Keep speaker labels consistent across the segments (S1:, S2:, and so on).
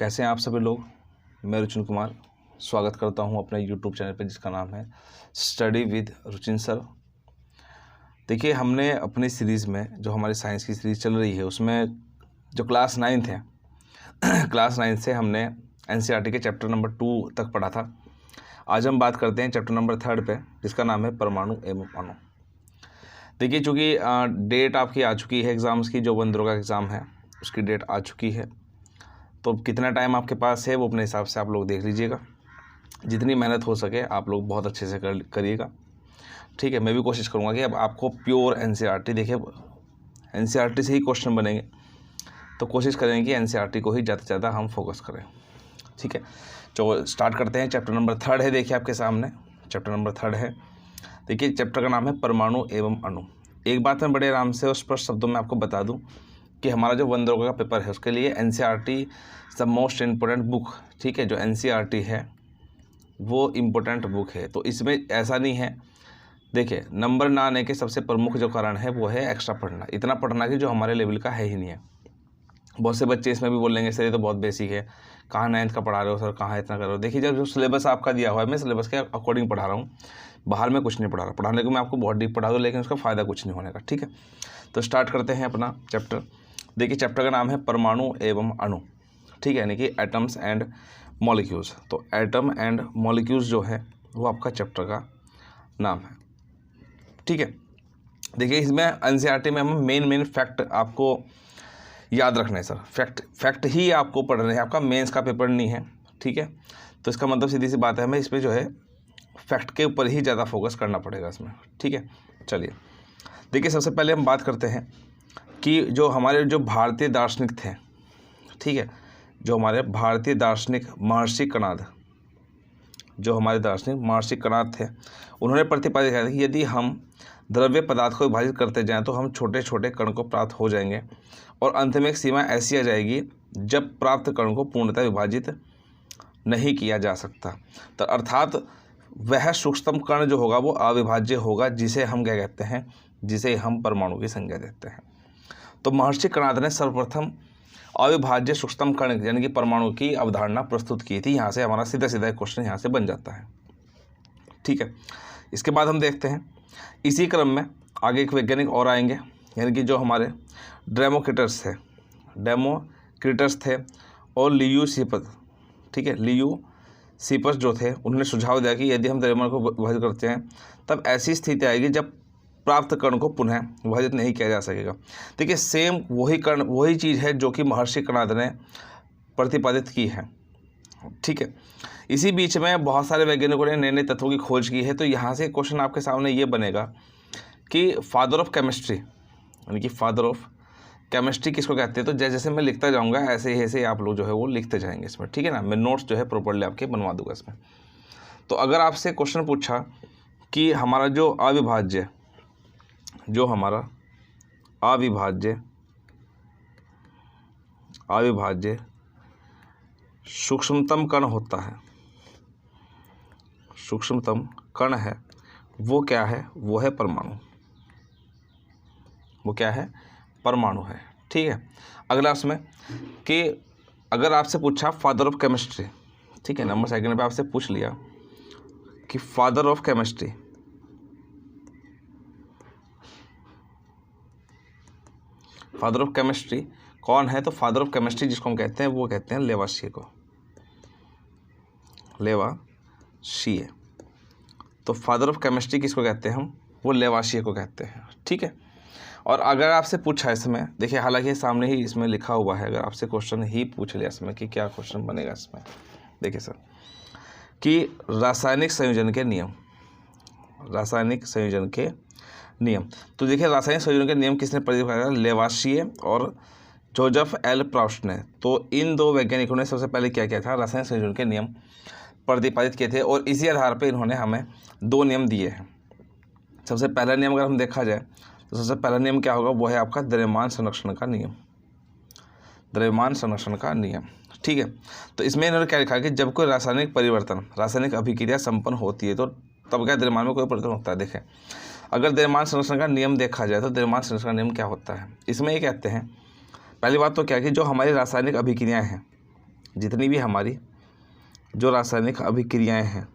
S1: कैसे हैं आप सभी लोग। मैं रुचिन कुमार स्वागत करता हूं अपने यूट्यूब चैनल पर जिसका नाम है स्टडी विद रुचिन सर। देखिए, हमने अपनी सीरीज़ में जो हमारी साइंस की सीरीज़ चल रही है उसमें जो क्लास 9th है क्लास 9 से हमने एनसीईआरटी के चैप्टर नंबर 2 तक पढ़ा था। आज हम बात करते हैं चैप्टर नंबर 3 पे, जिसका नाम है परमाणु एवं अणु। देखिए, चूँकि डेट आपकी आ चुकी है एग्ज़ाम्स की, जो बंदरों का एग्ज़ाम है उसकी डेट आ चुकी है, तो कितना टाइम आपके पास है वो अपने हिसाब से आप लोग देख लीजिएगा। जितनी मेहनत हो सके आप लोग बहुत अच्छे से करिएगा, ठीक है। मैं भी कोशिश करूँगा कि अब आपको प्योर एनसीईआरटी, देखिए एनसीईआरटी से ही क्वेश्चन बनेंगे, तो कोशिश करेंगे कि एनसीईआरटी को ही ज़्यादा से ज़्यादा हम फोकस करें, ठीक है। तो स्टार्ट करते हैं। चैप्टर नंबर 3 है, देखिए आपके सामने चैप्टर नंबर 3 है। देखिए, चैप्टर का नाम है परमाणु एवं अणु। एक बात मैं बड़े आराम से और स्पष्ट शब्दों में आपको बता दूं कि हमारा जो वन का पेपर है उसके लिए NCERT the most important book, ठीक है। जो एनसीईआरटी है वो इम्पोर्टेंट बुक है, तो इसमें ऐसा नहीं है। देखिए, नंबर ना आने के सबसे प्रमुख जो कारण है वो है एक्स्ट्रा पढ़ना, इतना पढ़ना कि जो हमारे लेवल का है ही नहीं है। बहुत से बच्चे इसमें भी बोलेंगे सर ये तो बहुत बेसिक है, कहाँ 9th का पढ़ा रहे हो सर, कहाँ इतना कर रहे हो। देखिए, जब जो सिलेबस आपका दिया हुआ है, मैं सिलेबस के अकॉर्डिंग पढ़ा रहा हूँ, बाहर में कुछ नहीं पढ़ा रहा। पढ़ाने को मैं आपको बहुत डीप पढ़ा दूँ, लेकिन उसका फ़ायदा कुछ नहीं होने का, ठीक है। तो स्टार्ट करते हैं अपना चैप्टर। देखिए, चैप्टर का नाम है परमाणु एवं अणु, ठीक है, यानी कि एटम्स एंड मॉलिक्यूल्स। तो एटम एंड मॉलिक्यूल्स जो है वो आपका चैप्टर का नाम है, ठीक है। देखिए, इसमें एनसीईआरटी में हम मेन फैक्ट आपको याद रखना है सर। फैक्ट ही आपको पढ़ना है, आपका मेंस का पेपर नहीं है, ठीक है। तो इसका मतलब सीधी सी बात है, हमें इसमें जो है फैक्ट के ऊपर ही ज़्यादा फोकस करना पड़ेगा इसमें, ठीक है। चलिए, देखिए, सबसे पहले हम बात करते हैं कि जो हमारे जो भारतीय दार्शनिक थे, ठीक है, जो हमारे भारतीय दार्शनिक महर्षि कणाद, जो हमारे दार्शनिक महर्षि कणाद थे, उन्होंने प्रतिपादित किया था कि यदि हम द्रव्य पदार्थ को विभाजित करते जाएं तो हम छोटे छोटे कण को प्राप्त हो जाएंगे और अंत में एक सीमा ऐसी आ जाएगी जब प्राप्त कण को पूर्णतः विभाजित नहीं किया जा सकता। तो अर्थात वह सूक्ष्मतम कण जो होगा वो अविभाज्य होगा, जिसे हम क्या कहते हैं, जिसे हम परमाणु की संज्ञा देते हैं। तो महर्षि कणाद ने सर्वप्रथम अविभाज्य सूक्ष्मतम कण यानी कि परमाणु की अवधारणा प्रस्तुत की थी। यहाँ से हमारा सीधा सीधा क्वेश्चन यहाँ से बन जाता है, ठीक है। इसके बाद हम देखते हैं इसी क्रम में आगे एक वैज्ञानिक और आएंगे, यानी कि जो हमारे डेमोक्रिटस थे और लियूसिपस, ठीक है, लियूसिपस जो थे, उन्होंने सुझाव दिया कि यदि हम द्रव्यमान को विभाजित करते हैं तब ऐसी स्थिति आएगी जब प्राप्त कण को पुनः विभाजित नहीं किया जा सकेगा। देखिए, सेम वही चीज़ है जो कि महर्षि कणाद ने प्रतिपादित की है, ठीक है। इसी बीच में बहुत सारे वैज्ञानिकों ने नए नए तत्वों की खोज की है। तो यहाँ से क्वेश्चन आपके सामने ये बनेगा कि फादर ऑफ केमिस्ट्री, यानी कि फादर ऑफ केमिस्ट्री किसको कहते हैं। तो जैसे जैसे मैं लिखता जाऊँगा ऐसे ऐसे आप लोग जो है वो लिखते जाएंगे इसमें, ठीक है ना। मैं नोट्स जो है प्रॉपर्ली आपके बनवा दूंगा इसमें। तो अगर आपसे क्वेश्चन पूछा कि हमारा जो अविभाज्य सूक्ष्मतम कण होता है, सूक्ष्मतम कण है, वो क्या है, वो है परमाणु, वो क्या है, परमाणु है, ठीक है। अगला उसमें कि अगर आपसे पूछा फादर ऑफ केमिस्ट्री, ठीक है, नंबर 2 पे आपसे पूछ लिया कि फादर ऑफ केमिस्ट्री कौन है, तो फादर ऑफ केमिस्ट्री जिसको हम कहते हैं वो कहते हैं लेवाशिये को, लेवाशिये। तो फादर ऑफ केमिस्ट्री किसको कहते हैं हम, वो लेवाशिये को कहते हैं, ठीक है। और अगर आपसे पूछा इसमें, देखिए हालांकि सामने ही इसमें लिखा हुआ है, अगर आपसे क्वेश्चन ही पूछ लिया इसमें कि क्या क्वेश्चन बनेगा इसमें, देखिए सर कि रासायनिक संयोजन के नियम। तो देखिए, रासायनिक संयोजन के नियम किसने प्रतिपादित किया, लेवाशिये और जोसेफ एल प्राउस्ट ने। तो इन दो वैज्ञानिकों ने सबसे पहले क्या किया था, रासायनिक संयोजन के नियम प्रतिपादित किए थे और इसी आधार पर इन्होंने हमें 2 नियम दिए हैं। सबसे पहला नियम अगर हम देखा जाए तो सबसे पहला नियम क्या होगा, वो है आपका द्रव्यमान संरक्षण का नियम, ठीक है। तो इसमें इन्होंने क्या लिखा कि जब कोई रासायनिक अभिक्रिया संपन्न होती है तो तब क्या द्रव्यमान में कोई परिवर्तन होता है। देखें, अगर द्रव्यमान संरक्षण का नियम देखा जाए तो द्रव्यमान संरक्षण का नियम क्या होता है, इसमें ये कहते हैं, पहली बात तो क्या है कि जो हमारी रासायनिक अभिक्रियाएँ हैं जितनी भी हमारी जो रासायनिक अभिक्रियाएं हैं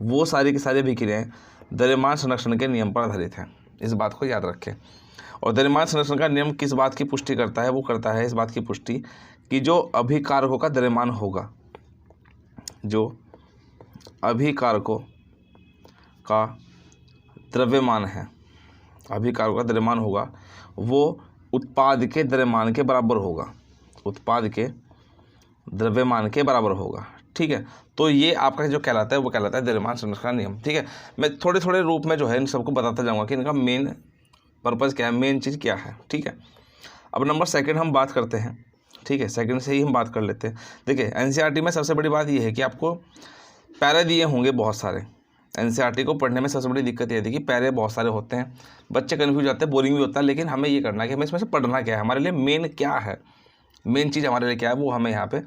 S1: वो सारी की सारी अभिक्रियाएं द्रव्यमान संरक्षण के नियम पर आधारित हैं। इस बात को याद रखें। और द्रव्यमान संरक्षण का नियम किस बात की पुष्टि करता है? वो करता है इस बात की पुष्टि कि जो अभिकारकों का द्रव्यमान होगा, जो अभिकारकों का द्रव्यमान है, अभिकारकों का द्रव्यमान होगा वो उत्पाद के द्रव्यमान के बराबर होगा, उत्पाद के द्रव्यमान के बराबर होगा। ठीक है, तो ये आपका जो कहलाता है वो कहलाता है द्रव्यमान संरक्षण का नियम। ठीक है, मैं थोड़े थोड़े रूप में जो है इन सबको बताता जाऊंगा कि इनका मेन पर्पज़ क्या है, मेन चीज़ क्या है। ठीक है, अब नंबर सेकंड हम बात करते हैं। ठीक है, सेकंड से ही हम बात कर लेते हैं। देखिए एनसीईआरटी में सबसे बड़ी बात ये है कि आपको पैरे दिए होंगे बहुत सारे। एनसीईआरटी को पढ़ने में सबसे बड़ी दिक्कत ये थी कि पैरे बहुत सारे होते हैं, बच्चे कन्फ्यूज होते हैं, बोरिंग भी होता है। लेकिन हमें ये करना है कि हमें इसमें से पढ़ना क्या है, हमारे लिए मेन क्या है, मेन चीज़ हमारे लिए क्या है वो हमें यहाँ पे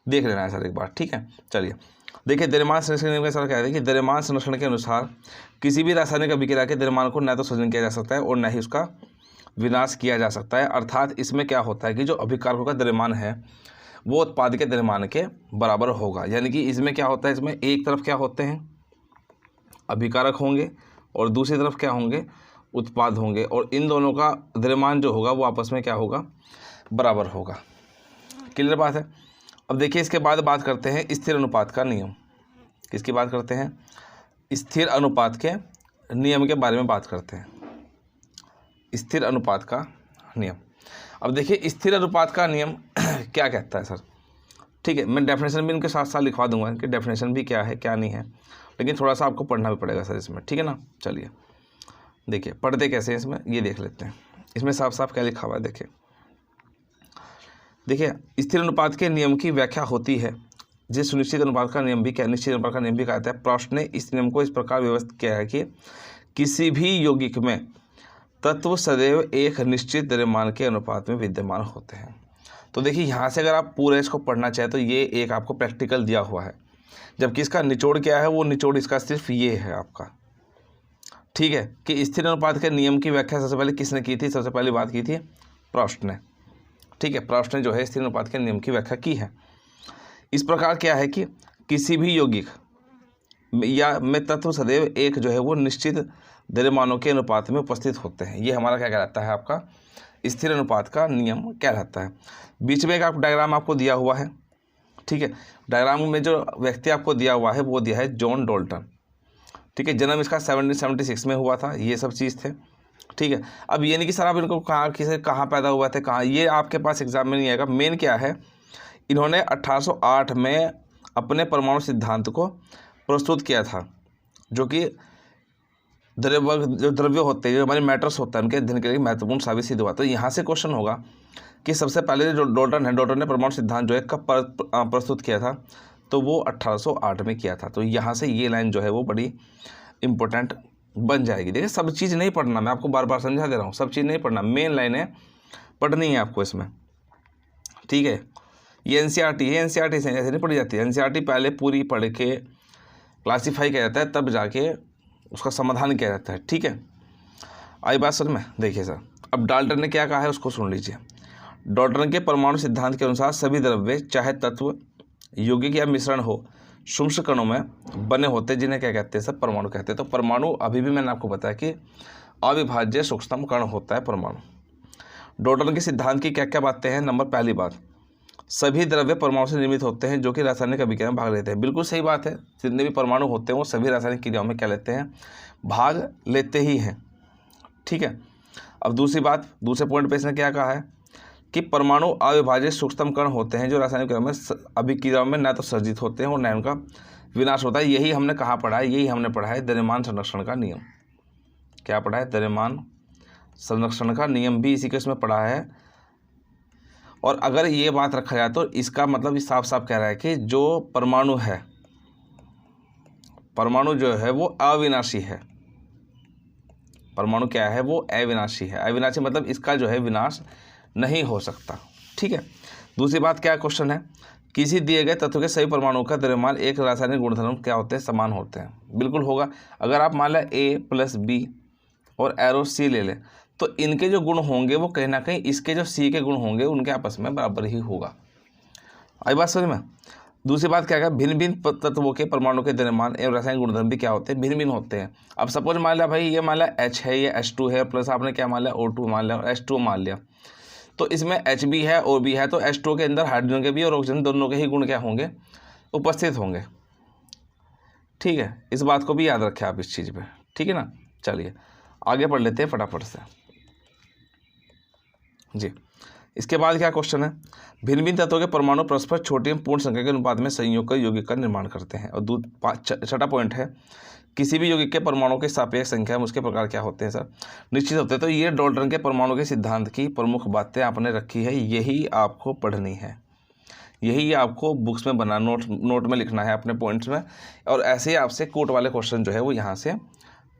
S1: देख लेना है सर एक बार। ठीक है, चलिए देखिए द्रव्यमान संरक्षण नियम के सर क्या है कि द्रव्यमान संरक्षण के अनुसार किसी भी रासायनिक अभिक्रिया के द्रव्यमान को न तो सृजन किया जा सकता है और न ही उसका विनाश किया जा सकता है। अर्थात इसमें क्या होता है कि जो अभिकारकों का द्रव्यमान है वो उत्पाद के द्रव्यमान के बराबर होगा। यानी कि इसमें क्या होता है, इसमें एक तरफ क्या होते हैं अभिकारक होंगे और दूसरी तरफ क्या होंगे उत्पाद होंगे, और इन दोनों का द्रव्यमान जो होगा वो आपस में क्या होगा बराबर होगा। क्लियर बात है। अब देखिए इसके बाद बात करते हैं स्थिर अनुपात का नियम। किसकी बात करते हैं? स्थिर अनुपात के नियम के बारे में बात करते हैं, स्थिर अनुपात का नियम। अब देखिए स्थिर अनुपात का नियम क्या कहता है सर। ठीक है, मैं डेफिनेशन भी इनके साथ साथ लिखवा दूंगा, इनकी डेफिनेशन भी क्या है क्या नहीं है, लेकिन थोड़ा सा आपको पढ़ना भी पड़ेगा सर इसमें। ठीक है ना, चलिए देखिए पढ़ते कैसे हैं इसमें ये देख लेते हैं। इसमें साफ साफ क्या लिखा हुआ है देखिए स्थिर अनुपात के नियम की व्याख्या होती है जिस सुनिश्चित अनुपात का नियम भी क्या निश्चित अनुपात का नियम भी कहता है। प्रॉस्ट ने इस नियम को इस प्रकार व्यवस्थित किया है कि किसी भी यौगिक में तत्व सदैव एक निश्चित द्रव्यमान के अनुपात में विद्यमान होते हैं। तो देखिए यहाँ से अगर आप पूरा इसको पढ़ना चाहें तो ये एक आपको प्रैक्टिकल दिया हुआ है, जबकि इसका निचोड़ क्या है, वो निचोड़ इसका सिर्फ ये है आपका। ठीक है, कि स्थिर अनुपात के नियम की व्याख्या सबसे पहले किसने की थी? सबसे पहली बात की थी प्रॉस्ट ने। ठीक है, प्रॉस्ट ने जो है स्थिर अनुपात के नियम की व्याख्या की है। इस प्रकार क्या है कि किसी भी यौगिक या में तत्व सदैव एक जो है वो निश्चित द्रव्यमानों के अनुपात में उपस्थित होते हैं। ये हमारा क्या कहलाता है आपका स्थिर अनुपात का नियम कहलाता है। बीच में एक आप डायग्राम आपको दिया हुआ है। ठीक है, डायग्राम में जो व्यक्ति आपको दिया हुआ है वो दिया है जॉन डाल्टन। ठीक है, जन्म इसका 1776 में हुआ था, ये सब चीज़ थे। ठीक है, अब ये नहीं कि सर आप इनको कहाँ पैदा हुआ थे, कहाँ, ये आपके पास एग्जाम में नहीं आएगा। मेन क्या है, इन्होंने 1808 में अपने परमाणु सिद्धांत को प्रस्तुत किया था, जो कि द्रव्य होते हैं, जो हमारे मैटर्स होता है, उनके अध्ययन के लिए महत्वपूर्ण साबित सिद्ध हुआ। तो यहाँ से क्वेश्चन होगा कि सबसे पहले जो डाल्टन है, डाल्टन ने परमाणु सिद्धांत जो है कब प्रस्तुत किया था? तो वो 1808 में किया था। तो यहाँ से ये लाइन जो है वो बड़ी इंपॉर्टेंट बन जाएगी। देखिए सब चीज़ नहीं पढ़ना, मैं आपको बार बार समझा दे रहा हूँ, सब चीज़ नहीं पढ़ना, मेन लाइनें पढ़नी है आपको इसमें। ठीक है, ये एनसीईआरटी है, एनसीईआरटी से ऐसे नहीं पढ़ी जाती है। एनसीईआरटी पहले पूरी पढ़ के क्लासीफाई किया जाता है, तब जाके उसका समाधान किया जाता है। ठीक है, आई बात सर में। देखिए सर अब डाल्टन ने क्या कहा है उसको सुन लीजिए। डाल्टन के परमाणु सिद्धांत के अनुसार सभी द्रव्य चाहे तत्व यौगिक या मिश्रण हो सूक्ष्म कणों में बने होते हैं, जिन्हें क्या कहते हैं? सब परमाणु कहते हैं। तो परमाणु अभी भी मैंने आपको बताया कि अविभाज्य सूक्ष्म कण होता है परमाणु। डाल्टन के सिद्धांत की क्या क्या बातें हैं? नंबर पहली बात, सभी द्रव्य परमाणु से निर्मित होते हैं जो कि रासायनिक अभिक्रिया में भाग लेते हैं। बिल्कुल सही बात है, जितने भी परमाणु होते हैं वो सभी रासायनिक क्रियाओं में क्या लेते हैं? भाग लेते ही हैं। ठीक है, अब दूसरी बात, दूसरे पॉइंट पे इसने क्या कहा है कि परमाणु अविभाज्य सूक्ष्म कण होते हैं जो रासायनिक अभिक्रियाओं में न तो सर्जित होते हैं और न उनका विनाश होता है। यही हमने कहाँ पढ़ा है? यही हमने पढ़ा है द्रव्यमान संरक्षण का नियम। क्या पढ़ा है? द्रव्यमान संरक्षण का नियम भी इसी के उसमें पढ़ा है। और अगर ये बात रखा जाए तो इसका मतलब साफ साफ कह रहा है कि जो परमाणु है, परमाणु जो है वो अविनाशी है। परमाणु क्या है? वो अविनाशी है। अविनाशी मतलब इसका जो है विनाश नहीं हो सकता। ठीक है, दूसरी बात क्या क्वेश्चन है, किसी दिए गए तत्व के सभी परमाणुओं का द्रव्यमान एक रासायनिक गुणधर्म क्या होते हैं? समान होते हैं। बिल्कुल होगा। अगर आप मान लें A+B और एरो C ले लें तो इनके जो गुण होंगे वो कहीं ना कहीं इसके जो C के गुण होंगे उनके आपस में बराबर ही होगा। आई बात समझ में। दूसरी बात क्या है, भिन्न भिन्न तत्वों के परमाणु के द्रव्यमान एवं रासायनिक गुणधर्म भी क्या होते हैं, भिन्न भिन्न होते हैं। अब सपोज मान लिया भाई, ये मान लिया H है, ये H2 है, प्लस आपने क्या मान लिया O2 मान लिया और H2 मान लिया, तो इसमें H भी है O भी है, तो H2 के अंदर हाइड्रोजन के भी और ऑक्सीजन दोनों के ही गुण क्या होंगे, उपस्थित होंगे। ठीक है, इस बात को भी याद रखें आप इस चीज़ पे, ठीक है ना। चलिए आगे पढ़ लेते हैं फटाफट से जी। इसके बाद क्या क्वेश्चन है, भिन्न भिन्न तत्वों के परमाणु परस्पर छोटी एवं पूर्ण संख्या के अनुपात में संयोग कर यौगिक का निर्माण करते हैं। और छठा पॉइंट है, किसी भी यौगिक के परमाणुओं की सापेक्ष संख्या में उसके प्रकार क्या होते हैं सर, निश्चित होते हैं। तो ये डाल्टन के परमाणु के सिद्धांत की प्रमुख बातें आपने रखी है, यही आपको पढ़नी है, यही आपको बुक्स में बना नोट में लिखना है अपने पॉइंट्स में। और ऐसे ही आपसे कोट वाले क्वेश्चन जो है वो यहाँ से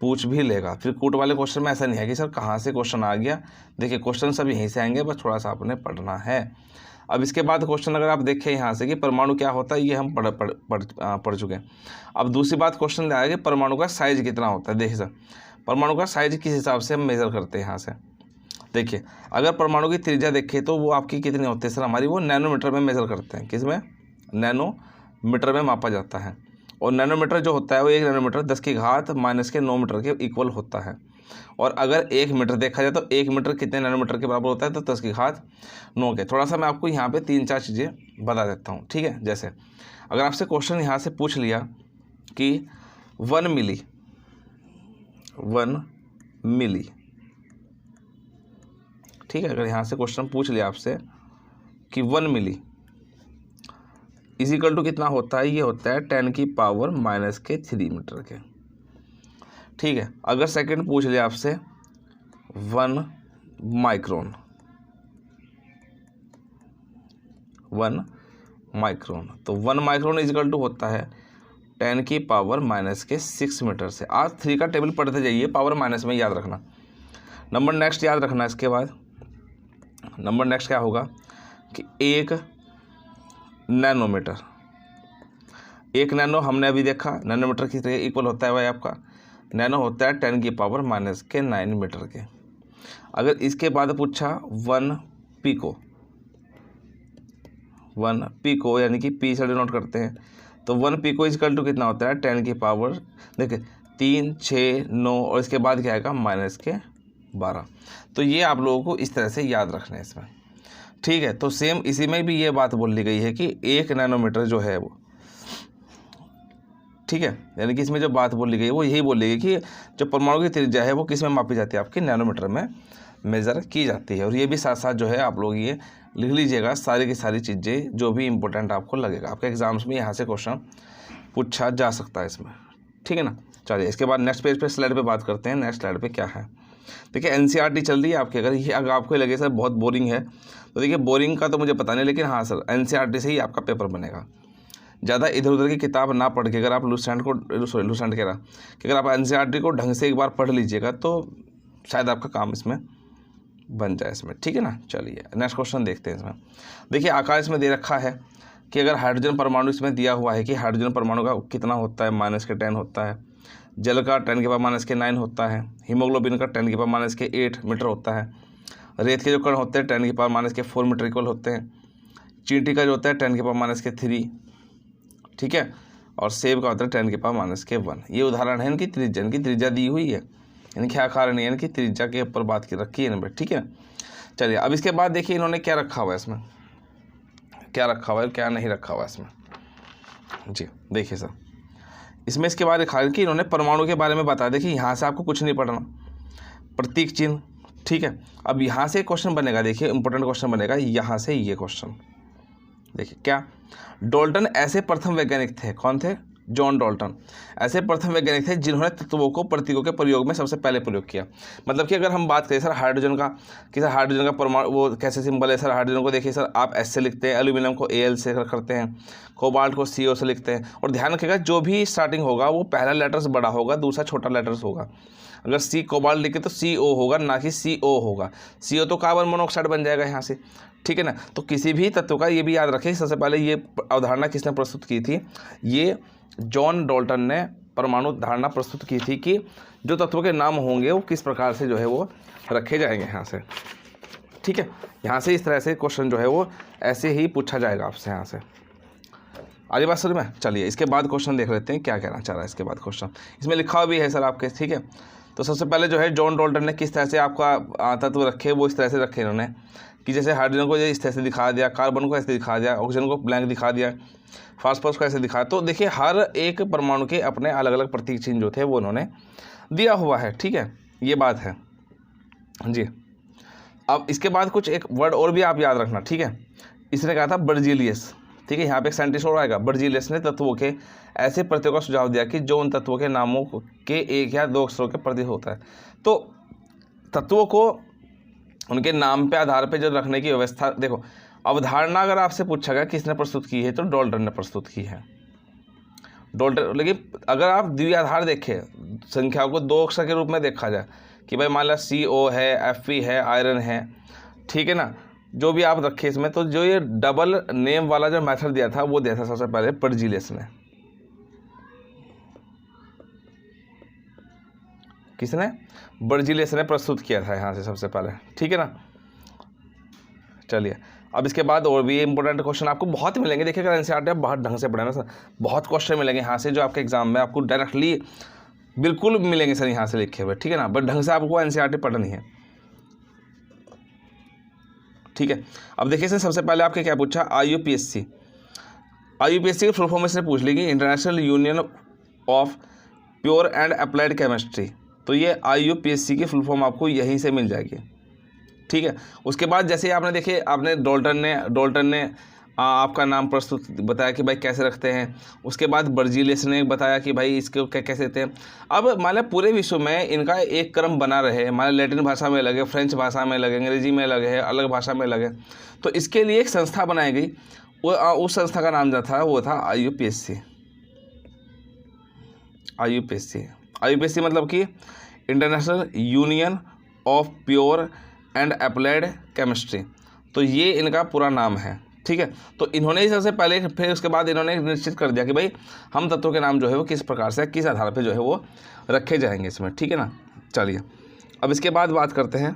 S1: पूछ भी लेगा। फिर कोट वाले क्वेश्चन में ऐसा नहीं है कि सर कहाँ से क्वेश्चन आ गया, देखिए क्वेश्चन सब यहीं से आएंगे, बस थोड़ा सा आपने पढ़ना है। अब इसके बाद क्वेश्चन अगर आप देखें यहाँ से कि परमाणु क्या होता है, ये हम पढ़ चुके हैं। अब दूसरी बात क्वेश्चन आएगा कि परमाणु का साइज कितना होता है। देखिए सर, परमाणु का साइज किस हिसाब से हम मेज़र करते हैं यहाँ से। देखिए अगर परमाणु की त्रिज्या देखें तो वो आपकी कितनी होती है सर, हमारी वो नैनोमीटर में मेज़र करते हैं। किस में, नैनोमीटर में मापा जाता है। और नैनोमीटर जो होता है वो 1 नैनोमीटर 10⁻⁻⁹ मीटर के इक्वल होता है। और अगर 1 मीटर देखा जाए तो 1 मीटर कितने नैनोमीटर के बराबर होता है, तो 10⁻⁹ के। थोड़ा सा मैं आपको यहाँ पे 3-4 चीज़ें बता देता हूँ, ठीक है। जैसे अगर आपसे क्वेश्चन यहाँ से पूछ लिया कि 1 मिली, ठीक है, अगर यहाँ से क्वेश्चन पूछ लिया आपसे कि 1 मिली इजिकल टू कितना होता है, ये होता है 10⁻⁻³ मीटर के, ठीक है। अगर सेकंड पूछ लिया आपसे 1 माइक्रोन, तो 1 माइक्रोन इजिकल टू होता है 10⁻⁻⁶ मीटर से। आज 3 का टेबल पढ़ते जाइए, पावर माइनस में याद रखना। नंबर नेक्स्ट याद रखना। इसके बाद नंबर नेक्स्ट क्या होगा कि 1 नैनोमीटर, 1 नैनो हमने अभी देखा नैनोमीटर की तरह इक्वल होता है भाई, आपका नैनो होता है 10⁻⁹ मीटर के। अगर इसके बाद पूछा 1 पिको यानी कि पी से डिनोट करते हैं, तो 1 पिको इक्वल टू कितना होता है 10⁻, देखिए 3, 6, 9 और इसके बाद क्या आएगा -12। तो ये आप लोगों को इस तरह से याद रखना है इसमें, ठीक है। तो सेम इसी में भी ये बात बोली गई है कि 1 नैनोमीटर जो है वो, ठीक है, यानी कि इसमें जो बात बोली गई है वो यही बोली गई कि जो परमाणु की त्रिज्या है वो किस में मापी जाती है, आपकी नैनोमीटर में मेज़र की जाती है। और ये भी साथ साथ जो है आप लोग ये लिख लीजिएगा सारी की सारी चीज़ें जो भी इंपॉर्टेंट आपको लगेगा, आपके एग्जाम्स में यहाँ से क्वेश्चन पूछा जा सकता है इसमें, ठीक है ना। चलिए इसके बाद नेक्स्ट पेज पे स्लाइड पे बात करते हैं। नेक्स्ट स्लाइड पे क्या है, देखिए एनसीईआरटी चल रही है आपकी। अगर आपको लगे सर बहुत बोरिंग है तो देखिए बोरिंग का तो मुझे पता नहीं, लेकिन हाँ सर एनसीईआरटी से ही आपका पेपर बनेगा। ज़्यादा इधर उधर की किताब ना पढ़ के अगर आप लुसेंट कह रहा कि अगर आप एनसीईआरटी को ढंग से एक बार पढ़ लीजिएगा तो शायद आपका काम इसमें बन जाए इसमें, ठीक है ना। चलिए नेक्स्ट क्वेश्चन देखते हैं। इसमें देखिए आकार इसमें दे रखा है कि अगर हाइड्रोजन परमाणु इसमें दिया हुआ है कि हाइड्रोजन परमाणु का कितना होता है -10 होता है, जल का 10⁻⁹ होता है, हीमोग्लोबिन का 10⁻⁸ मीटर होता है, रेत के जो कण होते हैं 10⁻⁴ मीटर इक्वल होते हैं, चींटी का जो होता है 10⁻�3, ठीक है, और सेब का होता है 10⁻⁻1। ये उदाहरण है इनकी त्रिज्या दी हुई है, इनके आकार नहीं है, इनकी त्रिज्या के ऊपर बात की रखी है, ठीक है। चलिए अब इसके बाद देखिए इन्होंने क्या रखा हुआ है इसमें, क्या रखा हुआ है क्या नहीं रखा हुआ है इसमें जी। देखिए सर इसमें इसके बाद लिखा है कि इन्होंने परमाणु के बारे में बताया। देखिए यहाँ से आपको कुछ नहीं पढ़ना, प्रतीक चिन्ह, ठीक है। अब यहाँ से क्वेश्चन बनेगा, देखिए इंपॉर्टेंट क्वेश्चन बनेगा यहाँ से ये क्वेश्चन। देखिए क्या, डाल्टन ऐसे प्रथम वैज्ञानिक थे, कौन थे, जॉन डाल्टन ऐसे प्रथम वैज्ञानिक थे जिन्होंने तत्वों को प्रतीकों के प्रयोग में सबसे पहले प्रयोग किया। मतलब कि अगर हम बात करें सर हाइड्रोजन का कि सर हाइड्रोजन का परमाणु वो कैसे सिंबल है सर, हाइड्रोजन को देखिए सर आप एस से लिखते हैं, एल्यूमिनियम को Al से करते हैं, कोबाल्ट को CO से लिखते हैं। और ध्यान रखिएगा जो भी स्टार्टिंग होगा वो पहला लेटर्स बड़ा होगा, दूसरा छोटा लेटर्स होगा। अगर C कोबाल्ट लिखे तो CO होगा ना कि CO होगा, CO तो कार्बन मोनोऑक्साइड बन जाएगा यहाँ से, ठीक है ना। तो किसी भी तत्व का ये भी याद रखें, सबसे पहले ये अवधारणा किसने प्रस्तुत की थी, ये जॉन डाल्टन ने परमाणु धारणा प्रस्तुत की थी कि जो तत्वों के नाम होंगे वो किस प्रकार से जो है वो रखे जाएंगे यहाँ से, ठीक है, यहाँ से इस तरह से क्वेश्चन जो है वो ऐसे ही पूछा जाएगा आपसे यहाँ से। आगे बात सर में चलिए इसके बाद क्वेश्चन देख लेते हैं क्या कहना चाह रहा है इसके बाद क्वेश्चन। इसमें लिखा हुआ भी है सर आपके, ठीक है। तो सबसे पहले जो है जॉन डाल्टन ने किस तरह से आपका तत्व रखे, वो इस तरह से रखे इन्होंने कि जैसे हाइड्रोजन को इस तरह से दिखा दिया, कार्बन को ऐसे दिखा दिया, ऑक्सीजन को ब्लैंक दिखा दिया, फास्फोरस को ऐसे दिखाया। तो देखिए हर एक परमाणु के अपने अलग अलग प्रतीक चिन्ह जो थे वो उन्होंने दिया हुआ है, ठीक है, ये बात है जी। अब इसके बाद कुछ एक वर्ड और भी आप याद रखना, ठीक है। इसने कहा था बर्जीलियस, ठीक है, यहाँ पे एक साइंटिस्ट और आएगा। बर्जीलियस ने तत्वों के ऐसे प्रत्ययों का सुझाव दिया कि जो उन तत्वों के नामों के एक या दो अक्षरों के प्रतीक होता है। तो तत्वों को उनके नाम पे आधार पे जो रखने की व्यवस्था, देखो अवधारणा अगर आपसे पूछा गया किसने प्रस्तुत की है तो डाल्टन ने प्रस्तुत की है, डाल्टन। लेकिन अगर आप द्विआधार देखें, संख्याओं को दो अक्षर के रूप में देखा जाए कि भाई मान लो CO है, Fe है, आयरन है, ठीक है ना, जो भी आप रखे इसमें, तो जो ये डबल नेम वाला जो मेथड दिया था वो दिया था सबसे पहले बर्जीलियस ने। किसने? बर्जीलियस ने प्रस्तुत किया था यहाँ से सबसे पहले, ठीक है ना। चलिए अब इसके बाद और भी इंपॉर्टेंट क्वेश्चन आपको बहुत मिलेंगे। देखिए अगर एनसीईआरटी आप बहुत ढंग से पढ़े ना सर, बहुत क्वेश्चन मिलेंगे यहाँ से जो आपके एग्जाम में आपको डायरेक्टली बिल्कुल मिलेंगे सर यहाँ से लिखे हुए, ठीक है ना। बट ढंग से आपको एनसीईआरटी पढ़नी है, ठीक है। अब देखिए सर सबसे पहले आपके क्या पूछा, IUPAC की फुल फॉर्म इसने पूछ ली कि international union of pure and applied chemistry. तो ये IUPAC की फुल फॉर्म आपको यहीं से मिल जाएगी, ठीक है। उसके बाद जैसे आपने देखे, आपने डाल्टन ने आपका नाम प्रस्तुत बताया कि भाई कैसे रखते हैं। उसके बाद बर्जीलियस ने बताया कि भाई इसको कैसे देते हैं। अब मान लो पूरे विश्व में इनका एक क्रम बना रहे, मान लो लैटिन भाषा में लगे, फ्रेंच भाषा में लगे, अंग्रेजी में लगे, अलग भाषा में लगे, तो इसके लिए एक संस्था बनाई गई। वो उस संस्था का नाम जो था वो था IUPAC। IUPAC मतलब कि international union of pure and applied chemistry. तो ये इनका पूरा नाम है, ठीक है। तो इन्होंने ही सबसे पहले, फिर उसके बाद इन्होंने निश्चित कर दिया कि भाई हम तत्वों के नाम जो है वो किस प्रकार से, किस आधार पे जो है वो रखे जाएंगे इसमें, ठीक है ना। चलिए अब इसके बाद बात करते हैं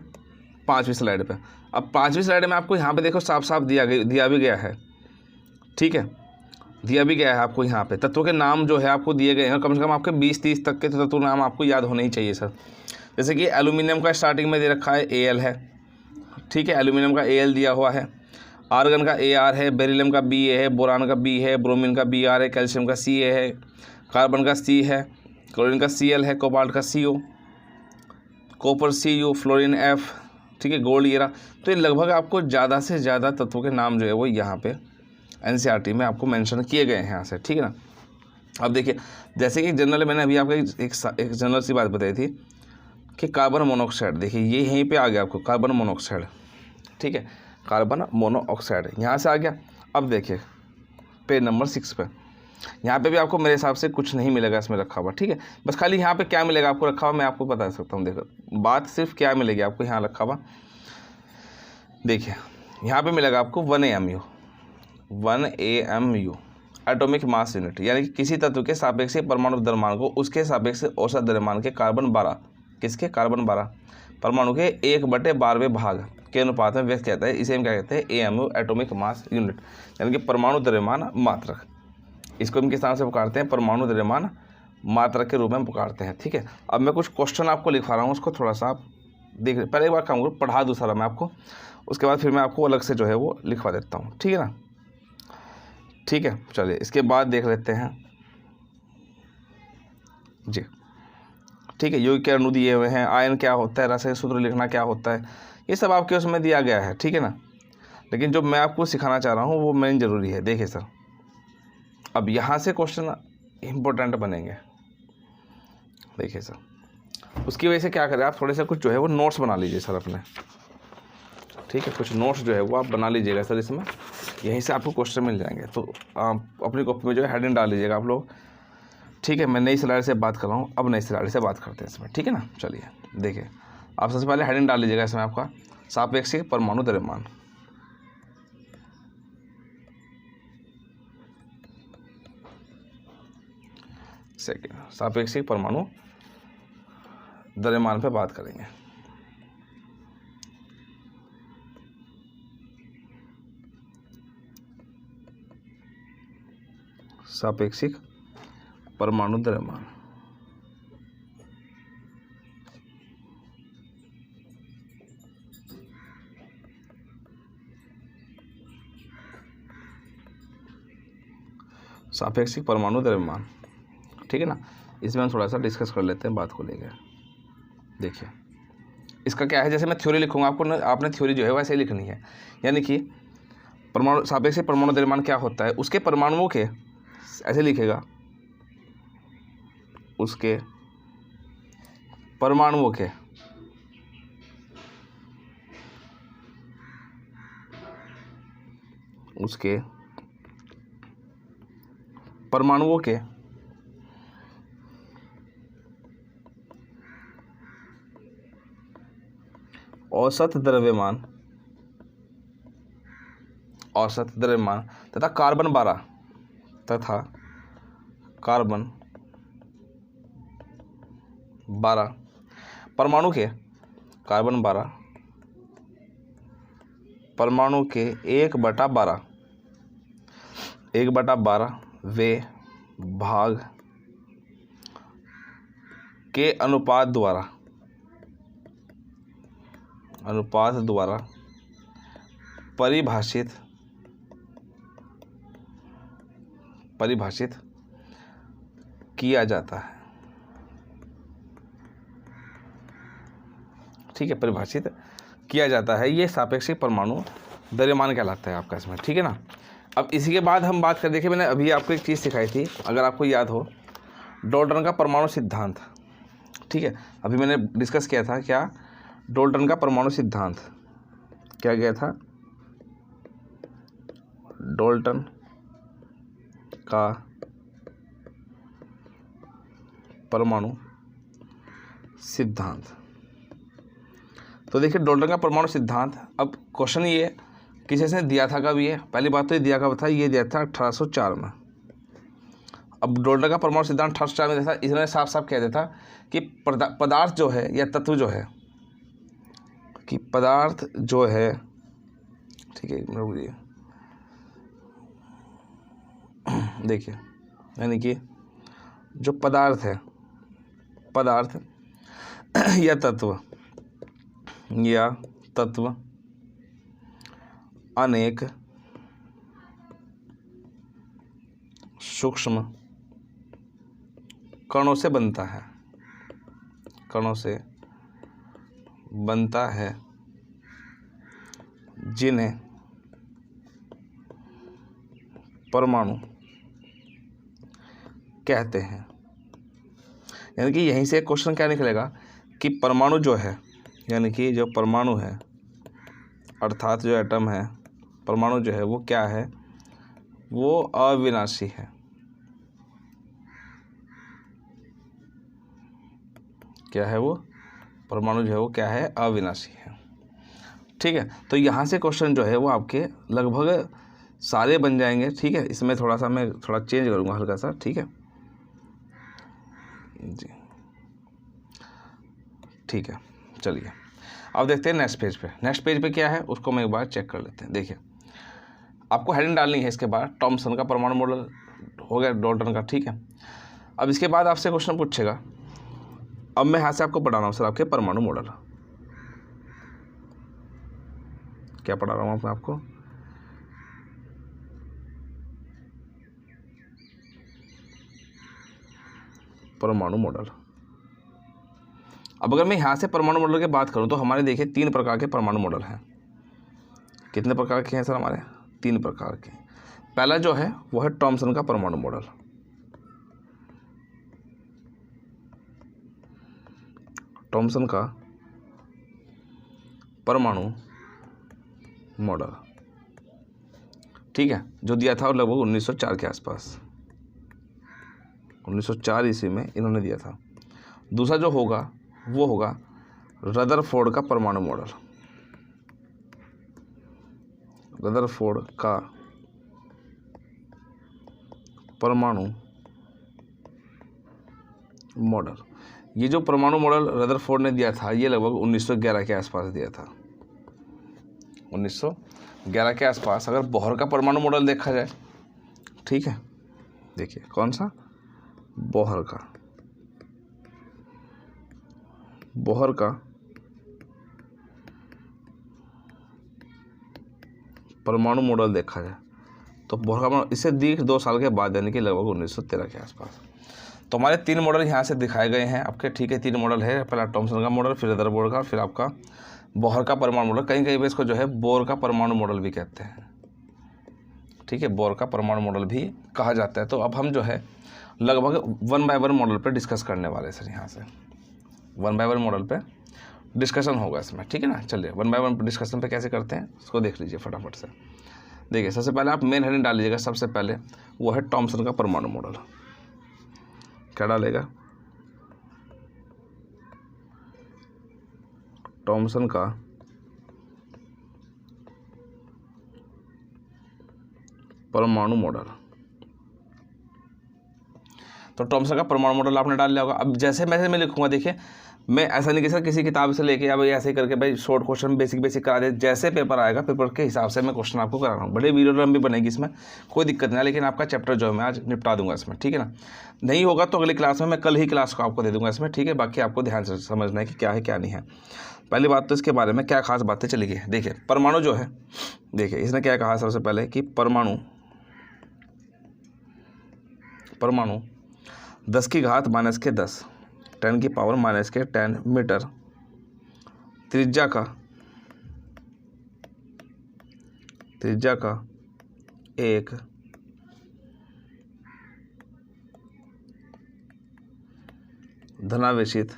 S1: 5वीं स्लाइड पे। अब 5वीं स्लाइड में आपको यहाँ पे देखो साफ साफ दिया भी गया है, ठीक है, दिया भी गया है आपको यहाँ पे तत्वों के नाम जो है आपको दिए गए हैं। कम से कम आपके 20-30 तक के तत्व नाम आपको याद होने ही चाहिए सर। जैसे कि एल्यूमिनियम का स्टार्टिंग में दे रखा है Al है, ठीक है, एल्यूमिनियम का Al दिया हुआ है, आर्गन का Ar है, बेरिलियम का Ba है, बोरान का B है, ब्रोमीन का Br है, कैल्शियम का Ca है, कार्बन का C है, क्लोरीन का Cl है, कोबाल्ट का CO, copper Cu, fluorine F, ठीक है, गोल्ड ये रहा। तो ये लगभग आपको ज़्यादा से ज़्यादा तत्वों के नाम जो है वो यहाँ पे एनसीईआरटी में आपको मेंशन किए गए हैं यहाँ से, ठीक है ना। अब देखिए जैसे कि जनरल मैंने अभी आपको एक जनरल सी बात बताई थी कि कार्बन मोनोऑक्साइड, देखिए ये यहीं पे आ गया आपको कार्बन मोनोऑक्साइड, ठीक है, कार्बन मोनोऑक्साइड यहाँ से आ गया। अब देखिए पेज नंबर 6 पे, यहाँ पे भी आपको मेरे हिसाब से कुछ नहीं मिलेगा इसमें रखा हुआ, ठीक है। बस खाली यहाँ पे क्या मिलेगा आपको रखा हुआ मैं आपको बता सकता हूँ। देखो बात सिर्फ क्या मिलेगी आपको यहाँ रखा हुआ, देखिए यहाँ पे मिलेगा आपको 1 AMU एटॉमिक मास यूनिट, यानी कि किसी तत्व के सापेक्ष परमाणु द्रव्यमान को उसके सापेक्ष औसत द्रव्यमान के कार्बन 12, किसके कार्बन 12 परमाणु के 1/12वें भाग के अनुपात में व्यक्त किया जाता है। इसे हम क्या कहते हैं, AMU एटॉमिक मास यूनिट, यानी कि परमाणु द्रव्यमान मात्रक। इसको हम किस नाम से पुकारते हैं, परमाणु द्रव्यमान मात्रक के रूप में पुकारते हैं, ठीक है। अब मैं कुछ क्वेश्चन आपको लिखवा रहा हूँ, उसको थोड़ा सा आप देख, पहले एक बार काम करो, पढ़ा दूँ सारा मैं आपको, उसके बाद फिर मैं आपको अलग से जो है वो लिखवा देता हूँ, ठीक है ना। ठीक है चलिए इसके बाद देख लेते हैं जी, ठीक है। यौगिक के अणु दिए हुए हैं, आयन क्या होता है, रासायनिक सूत्र लिखना क्या होता है, ये सब आपके उसमें दिया गया है, ठीक है ना। लेकिन जो मैं आपको सिखाना चाह रहा हूँ वो मेन ज़रूरी है। देखिए सर अब यहाँ से क्वेश्चन इम्पोर्टेंट बनेंगे, देखिए सर उसकी वजह से क्या करें आप थोड़े से कुछ जो है वो नोट्स बना लीजिए सर अपने, ठीक है, कुछ नोट्स जो है वो आप बना लीजिएगा सर, इसमें यहीं से आपको क्वेश्चन मिल जाएंगे। तो आप अपनी कॉपी में जो है हेडिंग डाल लीजिएगा आप लोग, ठीक है। मैं नई स्लाइड से बात कर रहा हूँ, अब नई स्लाइड से बात करते हैं इसमें, ठीक है ना। चलिए देखिए आप सबसे पहले हेडिंग डाल लीजिएगा इसमें आपका सापेक्षिक परमाणु द्रव्यमान, सेकेंड सापेक्षिक परमाणु द्रव्यमान पे बात करेंगे। सापेक्षिक परमाणु द्रव्यमान। सापेक्षिक परमाणु द्रव्यमान, ठीक है ना। इसमें हम थोड़ा सा डिस्कस कर लेते हैं बात को लेकर। देखिए इसका क्या है, जैसे मैं थ्योरी लिखूंगा आपको आपने थ्योरी जो है वैसे ही लिखनी है। यानी कि परमाणु सापेक्षिक परमाणु द्रव्यमान क्या होता है, उसके परमाणुओं के ऐसे लिखेगा, उसके परमाणुओं के परमाणुओं के औसत द्रव्यमान तथा कार्बन 12 परमाणु के परमाणु के 1/12 वे भाग के अनुपात द्वारा परिभाषित किया जाता है। ठीक है, परिभाषित किया जाता है। ये सापेक्षिक परमाणु द्रव्यमान कहलाता है आपका इसमें, ठीक है ना। अब इसी के बाद हम बात कर, देखिए मैंने अभी आपको एक चीज़ सिखाई थी, अगर आपको याद हो, डाल्टन का परमाणु सिद्धांत। ठीक है, अभी मैंने डिस्कस किया था क्या, डाल्टन का परमाणु सिद्धांत क्या गया था, डाल्टन का परमाणु सिद्धांत। तो देखिए डाल्टन का परमाणु सिद्धांत, अब क्वेश्चन ये किसी ने दिया था, कब ये, पहली बात तो ये दिया कब था, ये दिया था 1804 में। अब डाल्टन का परमाणु सिद्धांत 1804 में दिया था। इसने साफ साफ कह दिया था कि पदार्थ जो है या तत्व जो है, कि पदार्थ जो है, ठीक है रुकिए, देखिए यानी कि जो पदार्थ या तत्व अनेक सूक्ष्म कणों से बनता है, जिन्हें परमाणु कहते हैं। यानी कि यहीं से क्वेश्चन क्या निकलेगा कि परमाणु जो है, यानी कि जो परमाणु है अर्थात जो एटम है, परमाणु जो है वो क्या है, वो अविनाशी है। क्या है वो, परमाणु जो है वो क्या है, अविनाशी है। ठीक है, तो यहाँ से क्वेश्चन जो है वो आपके लगभग सारे बन जाएंगे। ठीक है, इसमें थोड़ा सा मैं चेंज करूँगा हल्का सा, ठीक है जी, ठीक है। चलिए अब देखते हैं नेक्स्ट पेज पे क्या है, उसको मैं एक बार चेक कर लेते हैं। देखिए आपको हेडिंग डालनी है इसके बाद, थॉमसन का परमाणु मॉडल हो गया डाल्टन का, ठीक है। अब इसके बाद आपसे क्वेश्चन पूछेगा, अब मैं यहाँ से आपको पढ़ा रहा हूँ सर आपके परमाणु मॉडल, क्या पढ़ा रहा हूँ मैं आपको, परमाणु मॉडल। अब अगर मैं यहाँ से परमाणु मॉडल की बात करूँ तो हमारे देखिए 3 प्रकार के परमाणु मॉडल हैं। कितने प्रकार के हैं सर हमारे, 3 प्रकार के। पहला जो है वो है थॉमसन का परमाणु मॉडल। थॉमसन का परमाणु मॉडल, ठीक है, जो दिया था लगभग 1904 के आसपास, 1904 ईस्वी में इन्होंने दिया था। दूसरा जो होगा वो होगा रदरफोर्ड का परमाणु मॉडल। रदरफोर्ड का परमाणु मॉडल, ये जो परमाणु मॉडल रदरफोर्ड ने दिया था ये लगभग 1911 के आसपास दिया था, 1911 के आसपास। अगर बोहर का परमाणु मॉडल देखा जाए, ठीक है, देखिए कौन सा, बोहर का, बोहर का परमाणु मॉडल देखा जाए तो बोहर का इसे दीर्घ 2 साल के बाद यानी कि लगभग 1913 के आसपास। तो हमारे 3 मॉडल यहाँ से दिखाए गए हैं आपके, ठीक है। 3 मॉडल है, पहला थॉमसन का मॉडल, फिर रदरफोर्ड का, फिर आपका बोहर का परमाणु मॉडल। कहीं कहीं पे इसको जो है बोर का परमाणु मॉडल भी कहते हैं, ठीक है, बोर का परमाणु मॉडल भी कहा जाता है। तो अब हम जो है लगभग 1 बाय 1 मॉडल पे डिस्कस करने वाले हैं सर। यहाँ से 1 बाय 1 मॉडल पे डिस्कशन होगा इसमें, ठीक है ना। चलिए 1 बाय 1 डिस्कशन पे कैसे करते हैं उसको देख लीजिए फटाफट से। देखिए सबसे पहले आप मेन हेडिंग डाल लीजिएगा, सबसे पहले वो है थॉमसन का परमाणु मॉडल। क्या डालेगा, थॉमसन का परमाणु मॉडल। तो थॉमसन का परमाणु मॉडल आपने डाल लिया होगा। अब जैसे मैं लिखूंगा, देखिए मैं ऐसा नहीं कि सर किसी किताब से लेके या भाई ऐसे ही करके भाई शॉर्ट क्वेश्चन बेसिक करा दे, जैसे पेपर आएगा पेपर के हिसाब से मैं क्वेश्चन आपको करा रहा हूँ। बड़े वीडियो लंबी बनेगी, इसमें कोई दिक्कत नहीं है, लेकिन आपका चैप्टर जो है मैं आज निपटा दूंगा इसमें, ठीक है ना। नहीं होगा तो अगली क्लास में मैं कल ही क्लास को आपको दे दूंगा इसमें, ठीक है। बाकी आपको ध्यान से समझना है कि क्या है क्या नहीं है। पहली बात तो इसके बारे में क्या खास बातें चली गई। देखिए परमाणु जो है, देखिए इसने क्या कहा सबसे पहले कि परमाणु 10 की घात -10 10 की पावर -10 मीटर त्रिज्या का एक धनावेशित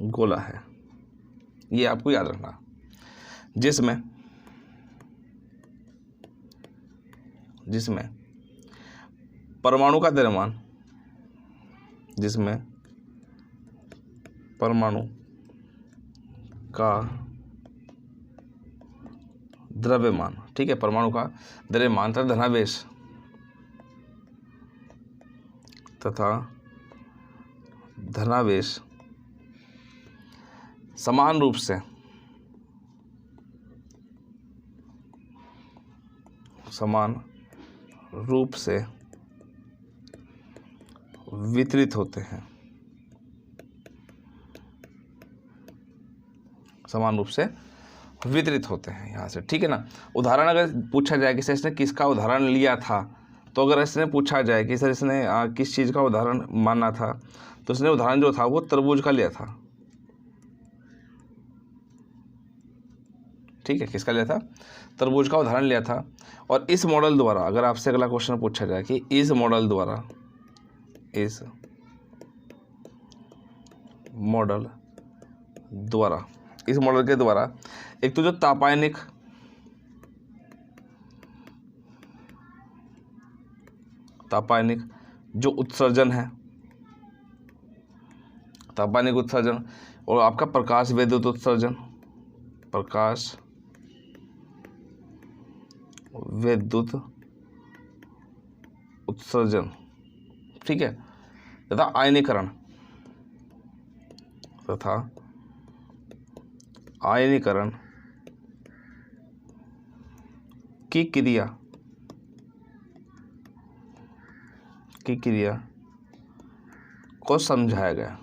S1: गोला है। ये आपको याद रखना, जिसमें परमाणु का द्रव्यमान, जिसमें परमाणु का द्रव्यमान, ठीक है, परमाणु का द्रव्यमान तथा धनावेश समान रूप से वितरित होते हैं, समान रूप से वितरित होते हैं यहाँ से, ठीक है ना। उदाहरण अगर पूछा जाए कि सर इसने किसका उदाहरण लिया था, तो अगर इसने पूछा जाए कि सर इसने किस चीज़ का उदाहरण माना था, तो इसने उदाहरण जो था वो तरबूज का लिया था, ठीक है। किसका लिया था, तरबूज का उदाहरण लिया था। और इस मॉडल द्वारा अगर आपसे अगला क्वेश्चन पूछा जाए कि इस मॉडल के द्वारा एक तो जो तापायनिक जो उत्सर्जन है, तापायनिक उत्सर्जन, और आपका प्रकाश विद्युत उत्सर्जन, ठीक है, तथा आयनीकरण की क्रिया को समझाया गया।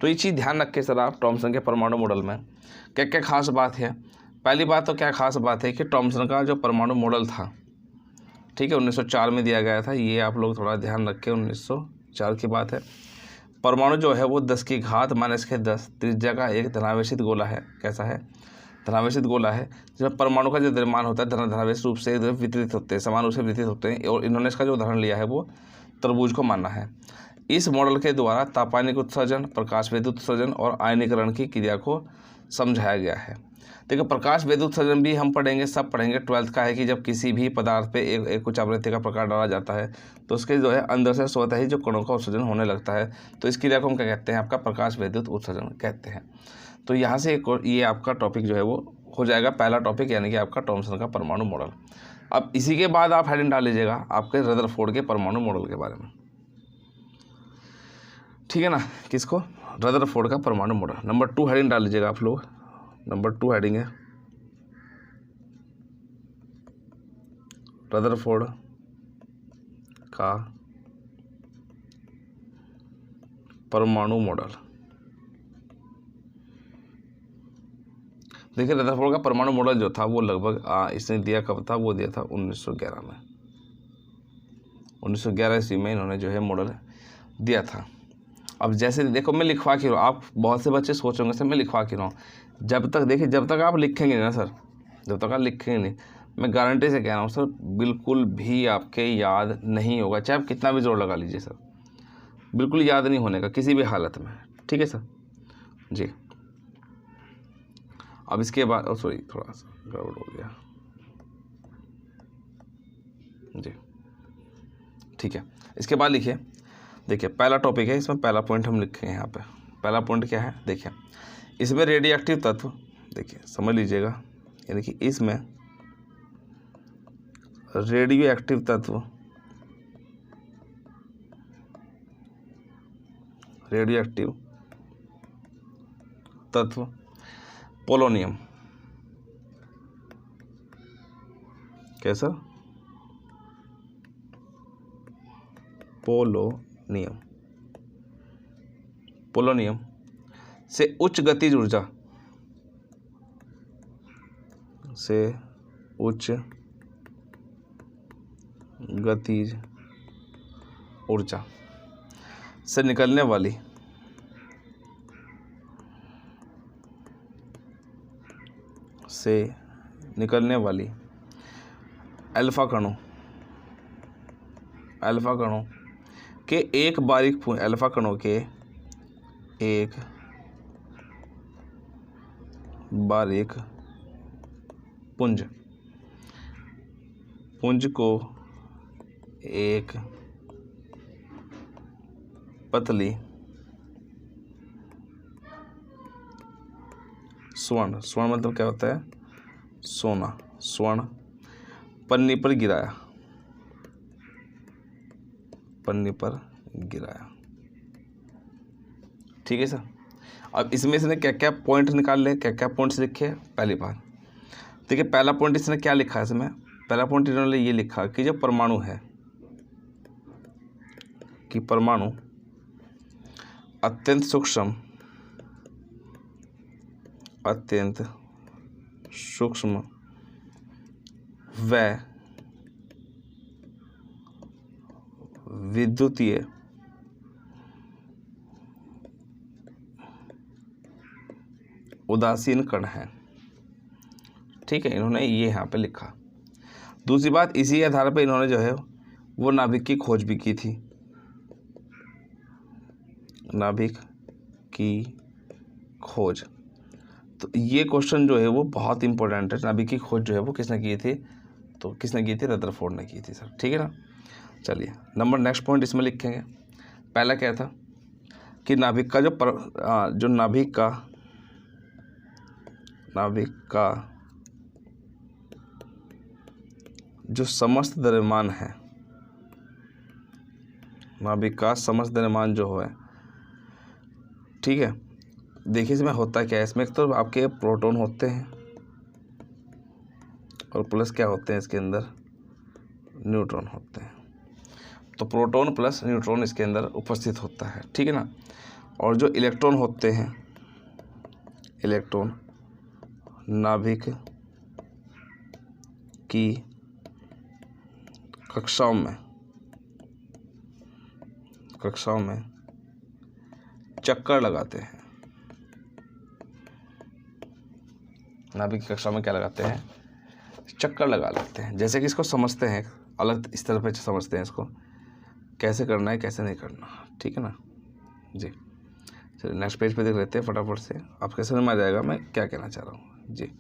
S1: तो ये चीज़ ध्यान रखें सर आप थॉमसन के परमाणु मॉडल में क्या क्या खास बात है। पहली बात तो क्या खास बात है कि थॉमसन का जो परमाणु मॉडल था, ठीक है, 1904 में दिया गया था। ये आप लोग थोड़ा ध्यान रखें, 1904 की बात है। परमाणु जो है वो 10 की घात -10 त्रिज्या का एक धनावेशित गोला है। कैसा है, धनावेशित गोला है, जिसमें परमाणु का जो द्रव्यमान होता है धनावेश रूप से वितरित होते हैं, समान रूप से वितरित होते हैं। और इन्होंने इसका जो उदाहरण लिया है वो तरबूज को माना है। इस मॉडल के द्वारा तापायनिक उत्सर्जन, प्रकाश विद्युत उत्सर्जन और आयनीकरण की क्रिया को समझाया गया है। देखो प्रकाश विद्युत उत्सर्जन भी हम पढ़ेंगे, सब पढ़ेंगे। 12th का है कि जब किसी भी पदार्थ पे एक कुछ आवृत्ति का प्रकाश डाला जाता है तो उसके जो है अंदर से स्वतः ही जो कणों का उत्सर्जन होने लगता है, तो इस क्रिया को हम क्या कहते हैं, आपका प्रकाश विद्युत उत्सर्जन कहते हैं। तो यहाँ से ये आपका टॉपिक जो है वो हो जाएगा पहला टॉपिक, यानी कि आपका थॉमसन का परमाणु मॉडल। अब इसी के बाद आप हेडिंग डाल लीजिएगा आपके रदरफोर्ड के परमाणु मॉडल के बारे में, ठीक है ना। किसको, रदरफोर्ड का परमाणु मॉडल। नंबर 2 हेडिंग डाल लीजिएगा आप लोग। नंबर 2 हेडिंग है रदरफोर्ड का परमाणु मॉडल। देखिए रदरफोर्ड का परमाणु मॉडल जो था वो लगभग इसने दिया कब था, वो दिया था 1911 में। 1911 ईस्वी में इन्होंने जो है मॉडल दिया था। अब जैसे देखो मैं लिखवा के रहा हूँ, आप बहुत से बच्चे सोच होंगे सर मैं लिखवा के रहा हूँ, जब तक देखिए जब तक आप लिखेंगे ना सर, जब तक आप लिखेंगे नहीं, मैं गारंटी से कह रहा हूँ सर बिल्कुल भी आपके याद नहीं होगा, चाहे आप कितना भी जोर लगा लीजिए सर, बिल्कुल याद नहीं होने का किसी भी हालत में। ठीक है सर जी। अब इसके बाद सॉरी थोड़ा सा गड़बड़ हो गया जी, ठीक है। इसके बाद लिखिए, देखिए पहला टॉपिक है, इसमें पहला पॉइंट हम लिखे हैं यहाँ पे। पहला पॉइंट क्या है, देखिए इसमें रेडियो एक्टिव तत्व, देखिए समझ लीजिएगा, यानी कि इसमें रेडियो एक्टिव तत्व, रेडियो एक्टिव तत्व पोलोनियम, कैसा, पोलोनियम, पोलोनियम से उच्च गतिज ऊर्जा, से उच्च गतिज ऊर्जा से निकलने वाली अल्फा कणों, अल्फा कणों के एक बारीक पुंज, अल्फा कणों के एक बारीक पुंज, पुंज को एक पतली स्वर्ण, स्वर्ण मतलब क्या होता है, सोना, स्वर्ण पन्नी पर गिराया, पन्नी पर गिराया। ठीक है सर। अब इसमें इसने क्या क्या पॉइंट निकाल ले, क्या क्या पॉइंट्स लिखे। पहली बात देखिए, पहला पॉइंट इसने क्या लिखा है इसमें, पहला पॉइंट इन्होंने ये लिखा कि जो परमाणु है, कि परमाणु अत्यंत सूक्ष्म, अत्यंत सूक्ष्म व विद्युतीय उदासीन कण है। ठीक है, इन्होंने ये यहाँ पे लिखा। दूसरी बात, इसी आधार पे इन्होंने जो है वो नाभिक की खोज भी की थी, नाभिक की खोज। तो ये क्वेश्चन जो है वो बहुत इंपॉर्टेंट है। नाभिक की खोज जो है वो किसने की थी, तो किसने की थी, रदरफोर्ड ने की थी सर। ठीक है ना। चलिए नंबर नेक्स्ट पॉइंट इसमें लिखेंगे। पहला क्या था कि नाभिक का जो नाभिक का जो समस्त द्रव्यमान है, नाभिक का समस्त द्रव्यमान जो है, ठीक है। देखिए इसमें होता क्या है, इसमें एक तो आपके प्रोटॉन होते हैं और प्लस क्या होते हैं इसके अंदर, न्यूट्रॉन होते हैं। तो प्रोटॉन प्लस न्यूट्रॉन इसके अंदर उपस्थित होता है। ठीक है ना। और जो इलेक्ट्रॉन होते हैं, इलेक्ट्रॉन नाभिक की कक्षाओं में चक्कर लगाते हैं। नाभिक की कक्षाओं में क्या लगाते हैं, चक्कर लगा लेते हैं। जैसे कि इसको समझते हैं, अलग इस तरह पे समझते हैं इसको, कैसे करना है कैसे नहीं करना। ठीक है ना जी। चलिए नेक्स्ट पेज पे देख लेते हैं फटाफट से, आप कैसे समझ आ जाएगा मैं क्या कहना चाह रहा हूँ जी।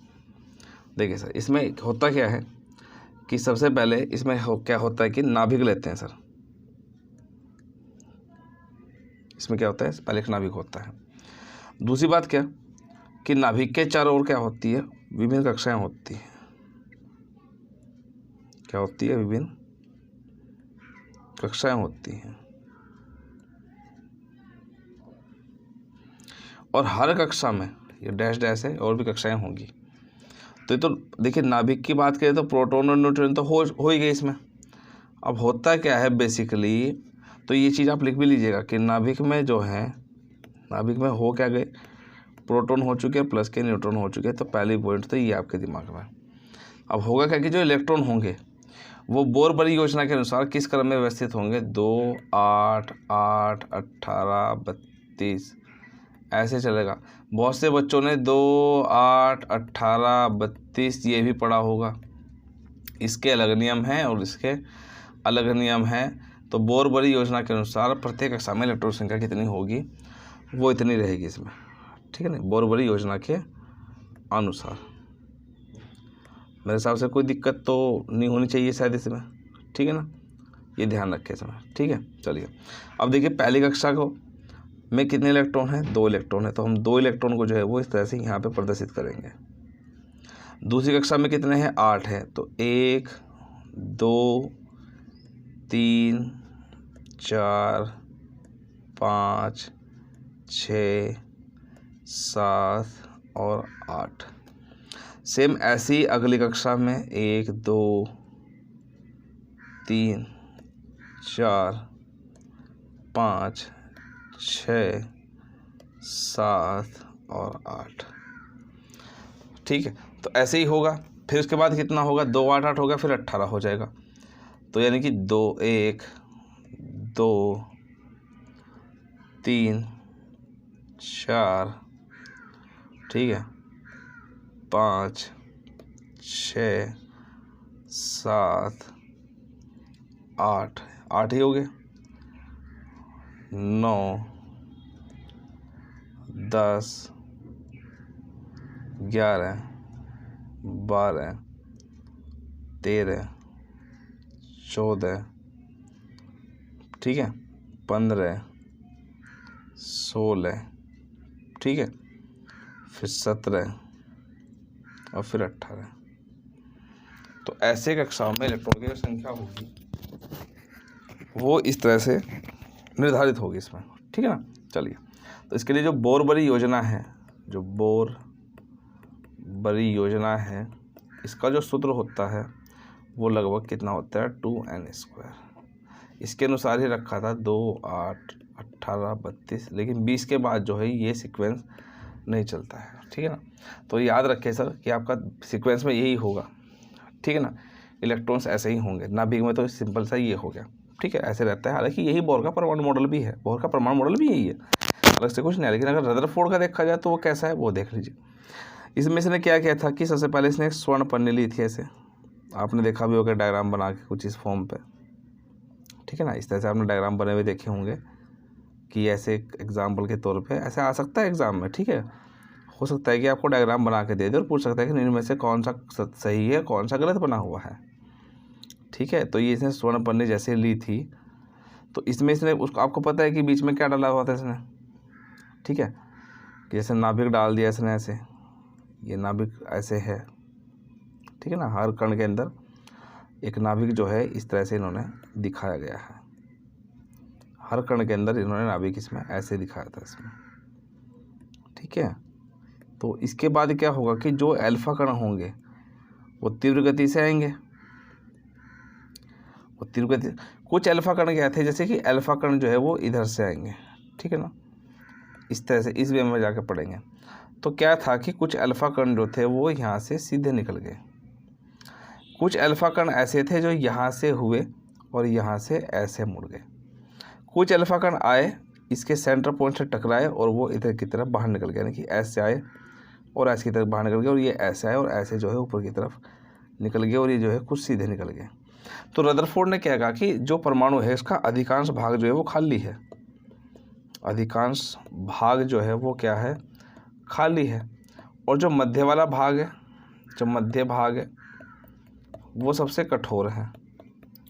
S1: देखिए सर, इसमें होता क्या है कि सबसे पहले इसमें क्या होता है कि नाभिक लेते हैं सर। इसमें क्या होता है, पहले एक नाभिक होता है। दूसरी बात क्या कि नाभिक के चारों ओर क्या होती है, विभिन्न कक्षाएं होती हैं। क्या होती है, विभिन्न कक्षाएं होती हैं। और हर कक्षा में, ये डैश डैश है, और भी कक्षाएं होंगी। तो देखिए नाभिक की बात करें तो प्रोटॉन और न्यूट्रॉन तो हो ही गए इसमें। अब होता क्या है बेसिकली, तो ये चीज़ आप लिख भी लीजिएगा कि नाभिक में जो है, नाभिक में हो क्या गए, प्रोटॉन हो चुके हैं प्लस के न्यूट्रॉन हो चुके हैं। तो पहली पॉइंट तो ये आपके दिमाग में। अब होगा क्या कि जो इलेक्ट्रॉन होंगे वो बोर-बरी योजना के अनुसार किस क्रम में व्यवस्थित होंगे, 2, 8, 8, 18, 32 ऐसे चलेगा। बहुत से बच्चों ने 2, 8, 18, 32 ये भी पढ़ा होगा। इसके अलग नियम हैं और इसके अलग नियम हैं। तो बोर-बरी योजना के अनुसार प्रत्येक कक्षा में इलेक्ट्रॉन संख्या कितनी होगी, वो इतनी रहेगी इसमें, ठीक है ना, बोर-बरी योजना के अनुसार। मेरे हिसाब से कोई दिक्कत तो नहीं होनी चाहिए शायद इसमें, ठीक है ना, ये ध्यान रखें इसमें, ठीक है। चलिए अब देखिए पहली कक्षा को में कितने इलेक्ट्रॉन हैं, 2 इलेक्ट्रॉन है, तो हम 2 इलेक्ट्रॉन को जो है वो इस तरह से यहाँ पे प्रदर्शित करेंगे। दूसरी कक्षा में कितने हैं, 8 है, तो 1, 2, 3, 4, 5, 6, 7 और 8। सेम ऐसी अगली कक्षा में 1, 2, 3, 4, 5, 6, 7 और 8, ठीक है। तो ऐसे ही होगा। फिर उसके बाद कितना होगा, 2, 8, 8 हो गया, फिर 18 हो जाएगा। तो यानी कि 2, 1, 2, 3, 4, ठीक है, 5, 6, 7, 8, 8 ही हो गए, 9, 10, 11, 12, 13, 14, ठीक है, 15, 16, ठीक है, फिर 17 और फिर 18। तो ऐसे कक्षाओं में इलेक्ट्रॉन की जो संख्या होगी वो इस तरह से निर्धारित होगी इसमें, ठीक है ना। चलिए तो इसके लिए जो बोर-बरी योजना है, जो बोर-बरी योजना है, इसका जो सूत्र होता है वो लगभग कितना होता है, 2n²। इसके अनुसार ही रखा था 2, 8, 18, 32, लेकिन 20 के बाद जो है ये सीक्वेंस नहीं चलता है, ठीक है ना। तो याद रखें सर कि आपका सीक्वेंस में यही होगा, ठीक है ना, इलेक्ट्रॉन्स ऐसे ही होंगे। नाभिक में तो सिंपल सा ये हो गया, ठीक है, ऐसे रहता है। हालांकि यही बोर का परमाणु मॉडल भी है, बोर का परमाणु मॉडल भी यही है, अलग से कुछ नहीं है। लेकिन अगर रदरफोर्ड का देखा जाए तो वो कैसा है वो देख लीजिए। इसमें इसने क्या किया था कि सबसे पहले इसने एक स्वर्ण पन्नी ली थी, ऐसे आपने देखा भी होगा डायग्राम बना के कुछ इस फॉर्म पे, ठीक है ना। इस तरह से आपने डायग्राम बने हुए देखे होंगे कि ऐसे एग्जाम्पल के तौर पे ऐसे आ सकता है एग्जाम में, ठीक है। हो सकता है कि आपको डायग्राम बना के दे दे और पूछ सकता है कि इनमें से कौन सा सही है कौन सा गलत बना हुआ है, ठीक है। तो ये इसने स्वर्ण पन्नी जैसे ली थी, तो इसमें इसने उसको, आपको पता है कि बीच में क्या डाला हुआ था इसने, ठीक है, जैसे नाभिक डाल दिया इसने, ऐसे ये नाभिक ऐसे है, ठीक है ना। हर कण के अंदर एक नाभिक जो है इस तरह से इन्होंने दिखाया गया है, हर कण के अंदर इन्होंने नाभिक इसमें ऐसे दिखाया था इसमें, ठीक है। तो इसके बाद क्या होगा कि जो अल्फा कण होंगे वो तीव्र गति से आएंगे, वो तीव्र गति, कुछ अल्फा कण क्या थे, जैसे कि अल्फा कण जो है वो इधर से आएंगे, ठीक है ना, इस तरह से इस वे में जाकर पढ़ेंगे। तो क्या था कि कुछ अल्फा कण जो थे वो यहाँ से सीधे निकल गए, कुछ अल्फा कण ऐसे थे जो यहाँ से हुए और यहाँ से ऐसे मुड़ गए, कुछ अल्फा कण आए इसके सेंटर पॉइंट से टकराए और वो इधर की तरफ बाहर निकल गए, यानी कि ऐसे आए और ऐसे की तरफ बाहर निकल गए, और ये ऐसे आए और ऐसे जो है ऊपर की तरफ निकल गए, और ये जो है कुछ सीधे निकल गए। तो रदरफोर्ड ने क्या कहा कि जो परमाणु है इसका अधिकांश भाग जो है वो खाली है, अधिकांश भाग जो है वो क्या है, खाली है, और जो मध्य वाला भाग है, जो मध्य भाग है वो सबसे कठोर है,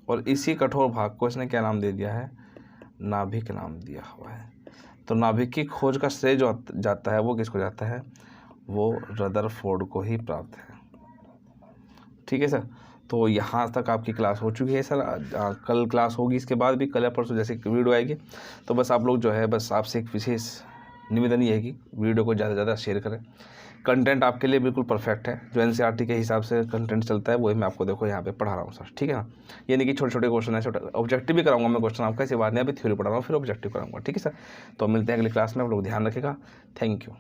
S1: और इसी कठोर भाग को इसने क्या नाम दे दिया है, नाभिक नाम दिया हुआ है। तो नाभिक की खोज का श्रेय जो जाता है वो किसको जाता है, वो रदरफोर्ड को ही प्राप्त है, ठीक है सर। तो यहाँ तक आपकी क्लास हो चुकी है सर। कल क्लास होगी इसके बाद भी, कल या परसों जैसे वीडियो आएगी। तो बस आप लोग जो है, बस आपसे एक विशेष निवेदन ये है कि वीडियो को ज़्यादा से ज़्यादा शेयर करें, कंटेंट आपके लिए बिल्कुल परफेक्ट है। जो एनसीईआरटी के हिसाब से कंटेंट चलता है वही मैं आपको देखो यहाँ पे पढ़ा रहा हूँ सर, ठीक है ना। ये नहीं कि छोटे छोटे क्वेश्चन है, छोटे ऑब्जेक्टिव भी कराऊंगा मैं क्वेश्चन आपका, ऐसी बात नहीं, अभी थ्योरी पढ़ा रहा हूँ फिर ऑब्जेक्टिव कराऊंगा, ठीक है सर। तो मिलते हैं अगली क्लास में, आप लोग ध्यान रखेगा। Thank you.